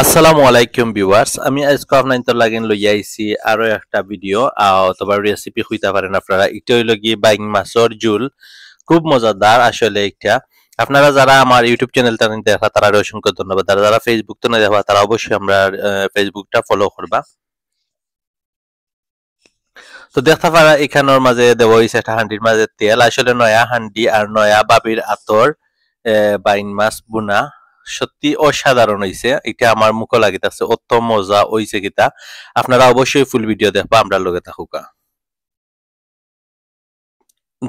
আসসালামু আলাইকুম ভিউয়ার্স, আমি আজকে আপনাদের লাগিন লই আইছি আরো একটা ভিডিও অথবা রেসিপি হইতে পারেন আপনারা। এটা হইল গিয়ে বাইং মাছের ঝুল, খুব মজাদার আসলে এটা। আপনারা যারা আমার ইউটিউব চ্যানেলটা দেখা তারা অসংখ্য ধন্যবাদ, আর যারা ফেসবুক তো না দেখা তারা অবশ্যই আমরা ফেসবুকটা ফলো করবা। তো দেখতে পারা এখানের মাঝে দেওয়া হয়েছে একটা হান্ডির মাঝে তেল, আসলে নয়া হান্ডি আর নয়া বাবির আতর বাইন মাছ বুনা সত্যি অসাধারণ হইছে। এটা আমার মুখে লাগিতেছে অত মজা হইছে কিতা। আপনারা অবশ্যই ফুল ভিডিও দেখবা, আমরা লগে থাকুকা।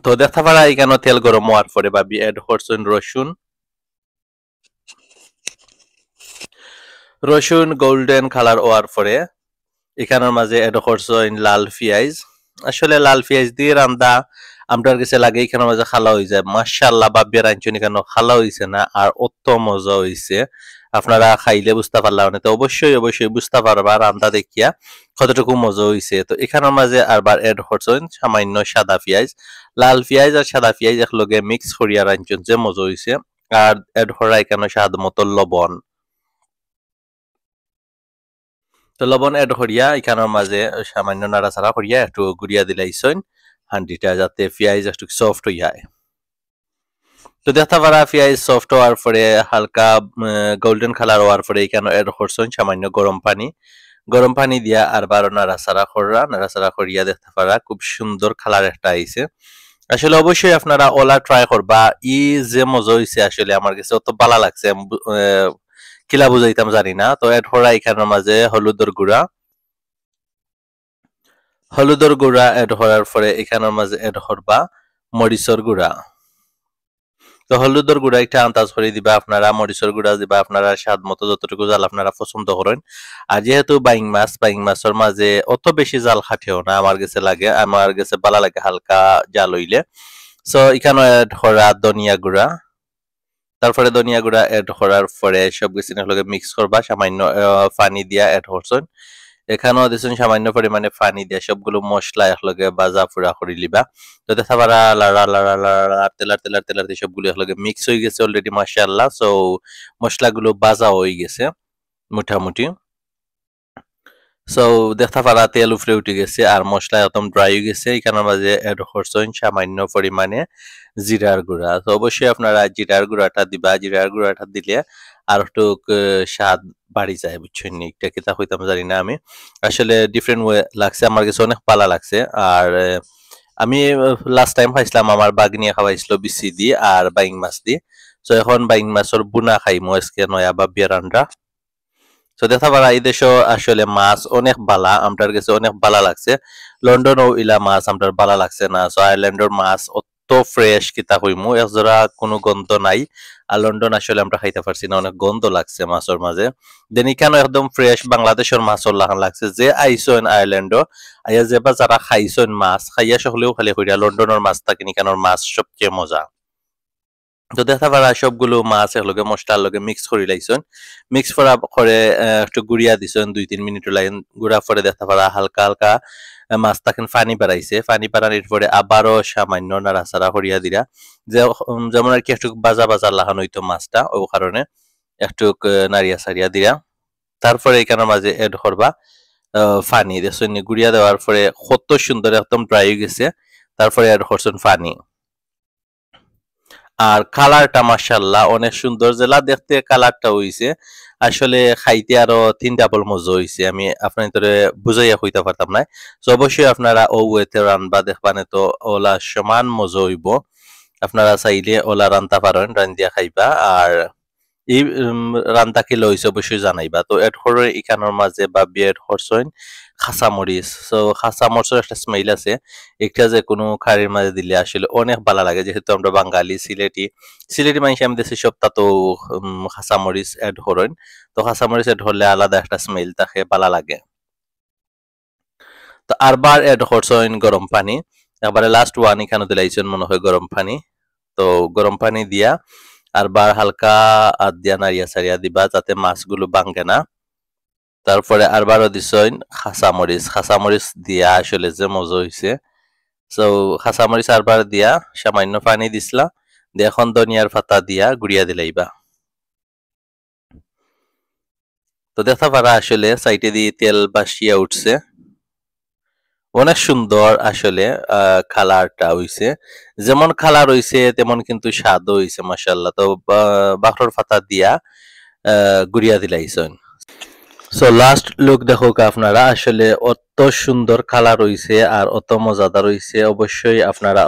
তো দেখতে পারা এখানে তেল গরম হওয়ার পরে বাবি এড করছেন রসুন। রসুন গোল্ডেন কালার হওয়ার পরে এখানের মাঝে এড করছেন লাল পেঁয়াজ। আসলে লাল পেঁয়াজ দিয়ে রান্দা আমরার কাছে লাগে এখানের মাঝে খালা হয়ে যায়। মাশাআল্লাহ বাবি রাঁধছেন এখানে খালা হইছে না, আর অত মজা হইছে। আপনারা খাইলে বুঝতে পারলাম না, তো অবশ্যই অবশ্যই বুঝতে পারবা রান্দা দেখিয়া কতটুকু মজা হইছে। তো এখানের মাঝে আরবার এড করছেন সামান্য সাদা পেঁয়াজ। লাল পেঁয়াজ আর সাদা পেঁয়াজ একলগে মিক্স করিয়া রাঁধছেন যে মজা হইছে। আর এড করা এখানে স্বাদ মতো লবণ। তো লবণ এড করিয়া এখানের মাঝে সামান্য নাড়াচাড়া করিয়া একটু গুড়িয়া দিলাইছেন হান্ডিটা, যাতে পেঁয়াজ একটু সফট হইয়া। তো দেখতে পারা পেঁয়াজ সফট হওয়ার পরে হালকা গোল্ডেন কালার হওয়ার পরে এখানে এড করছেন সামান্য গরম পানি দিয়া আর বারো নাড়াচাড়া করিয়া দেখতে পারা খুব সুন্দর কালার একটা আইছে। আসলে অবশ্যই আপনারা ওলা ট্রাই করবা। ই যে মজা হইছে আসলে আমার কাছে অত ভালো লাগছে, কিলা বুঝাইতাম জানি না। তো এড করা এখানের মাঝে হলুদের গুঁড়া এড করার পরে এখানের মাঝে এড করবা মরিচর গুঁড়া। তো হলুদের গুঁড়া একটা আন্দাজ করে দিবা আপনারা, মরিচের গুঁড়া দিবা আপনারা স্বাদ মতো যতটুকু জাল আপনারা পছন্দ করেন। আর যেহেতু বাইং মাছের মাঝে অত বেশি জাল খাটেও না, আমার কাছে ভালো লাগে হালকা জাল হইলে। সো এখানে এড করা ধনিয়া গুঁড়া। তারপরে ধনিয়া গুঁড়া এড করার পরে সব কিছু লগে মিক্স করবা, সামান্য পানি দিয়া এড করছেন। এখানেও দিচ্ছেন সামান্য পরিমাণে পানি দিয়ে সবগুলো মশলা একলগে বাজা পুরা করে লিবা। তো দেখা পারা লাড়া তেলার দিয়ে সবগুলো একলগে মিক্স হয়ে গেছে অলরেডি মাশাআল্লাহ। সো মশলাগুলো বাজা হয়ে গেছে মোটামুটি। সো দেখতে পারা তেল উফরে উঠে গেছে আর মশলা একদম ড্রাই হয়ে গেছে। এখানের মাঝে এড করছেন সামান্য পরিমাণে জিরার গুঁড়া। তো অবশ্যই আপনারা জিরার গুঁড়াটা দিবা, জিরার গুঁড়াটা দিলে আর একটু স্বাদ বাড়ি যায় বুঝছেন। এটা কিতা হইতাম জানি না আমি, আসলে ডিফারেন্ট ওয়ে লাগছে আমার কাছে, অনেক পালা লাগছে। আর আমি লাস্ট টাইম খাইছিলাম আমার বাগনিয়া খাওয়াইছিল বিচি দি আর বাইং মাছ দি। তো এখন বাইং মাছের বুনা খাইমু আজকে নয়া বা বিয়ারান্ডা। তো দেখা পারা এই দেশও আসলে মাছ অনেক বালা, আমটার কাছে অনেক বালা লাগছে। লন্ডনও ইলা মাছ আমটার বালা লাগছে না। সো আয়ারল্যান্ডের মাছ অত ফ্রেশ কিতা কইমু, একজোড়া কোনো গন্ধ নাই। আর লন্ডন আসলে আমরা খাইতে পারছি না, অনেক গন্ধ লাগছে মাছের মাঝে। দেন এখানে একদম ফ্রেশ বাংলাদেশের মাছের লাগান লাগছে। যে আইসন আয়ারল্যান্ডও আইয়া যেবা যারা খাইছেন মাছ খাইয়া সকলেও খালি কইরা লন্ডনের মাছ থাকে এখানের মাছ সবচেয়ে মজা। তো দেখা পারা সবগুলো মাছ একলগে মশলার লগে মিক্স করে লাইছেন। মিক্স করা করে একটু গুড়িয়া দিছেন 2-3 মিনিট লাইন গুড়া পরে দেখা পারা হালকা হালকা মাছ তাকেন পানি বাড়াইছে। পানি বাড়ানোর পরে আবারও সামান্য নাড়াচাড়া করিয়া দিরা, যে যেমন আর কি একটু বাজা বাজা লাগানো হইতো মাছটা, ও কারণে একটু নাড়িয়া সারিয়া দিরা। তারপরে এখানের মাঝে এড করবা পানি দেখছেন। গুড়িয়া দেওয়ার পরে কত সুন্দর একদম ড্রাই হয়ে গেছে। তারপরে এড করছেন পানি। আর কালারটা মাশাআল্লাহ অনেক সুন্দর, জেলা দেখতে কালারটা হইছে আসলে খাইতে আরো 3 ডাবল মজা হইছে। আমি আপনাদের বুঝাইয়া কইতে পারতাম না। তো অবশ্যই আপনারা ও ওয়েতে রানবা দেখবানে তো ওলা সমান মজা হইব। আপনারা চাইলে ওলা রান্তা পারেন, রান্দিয়া খাইবা। আর এই রান্তা কি লইছে অবশ্যই জানাইবা। তো এড করে ইখানোর মাঝে বা বিয়ের হরসইন খাসা মরিচ। সো খাসা মরিচের একটা স্মেল আছে, একটা যে কোনো খাড়ির মাঝে দিলে আসলে অনেক ভালো লাগে। যেহেতু আমরা বাঙালি সিলেটি মানুষ আমি দেশি সপ্তাহ তো খাসা মরিচ এড করেন। তো খাসা মরিচ এড হলে আলাদা একটা স্মেল থাকে, ভালো লাগে। তো আরবার এড করছেন গরম পানি, একবারে লাস্ট ওয়ান এখানে দিলাইছেন মনে হয় গরম পানি। তো গরম পানি দিয়া আরবার হালকা হাত দিয়া নাড়িয়া সারিয়া দিবা যাতে মাছগুলো ভাঙে না। তারপরে আরবারও দিছেন খাসামরিচ দিয়া আসলে যে মজা হইছে। সো খাসামরিচ আরবার দিয়া সামান্য পানি দিছিলা, দিয়ে এখন ধনিয়ার পাতা দিয়া গুড়িয়া দিলাইবা। তো দেখা পারা আসলে সাইডে দিয়ে তেল বাসিয়া উঠছে, অনেক সুন্দর আসলে কালারটা হইছে, যেমন কালার হইছে তেমন কিন্তু স্বাদও হইছে মাশাআল্লাহ। তো বাখরর পাতা দিয়া গুড়িয়া দিলাইছেন। সো লাস্ট লুক দেখো আপনারা, আসলে অত সুন্দর কালার হইছে আর অত মজাদার হইছে। অবশ্যই আপনারা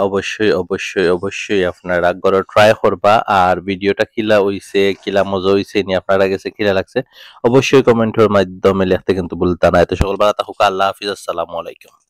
অবশ্যই আপনারা ঘরে ট্রাই করবা। আর ভিডিওটা কিলা হইছে, কিলা মজা হইছে নি আপনারা কাছে কিলা লাগছে অবশ্যই কমেন্টের মাধ্যমে লিখতে কিন্তু ভুলতা না। এত সকল বালা থাকুক, আল্লাহ হাফিজ, আসসালামু আলাইকুম।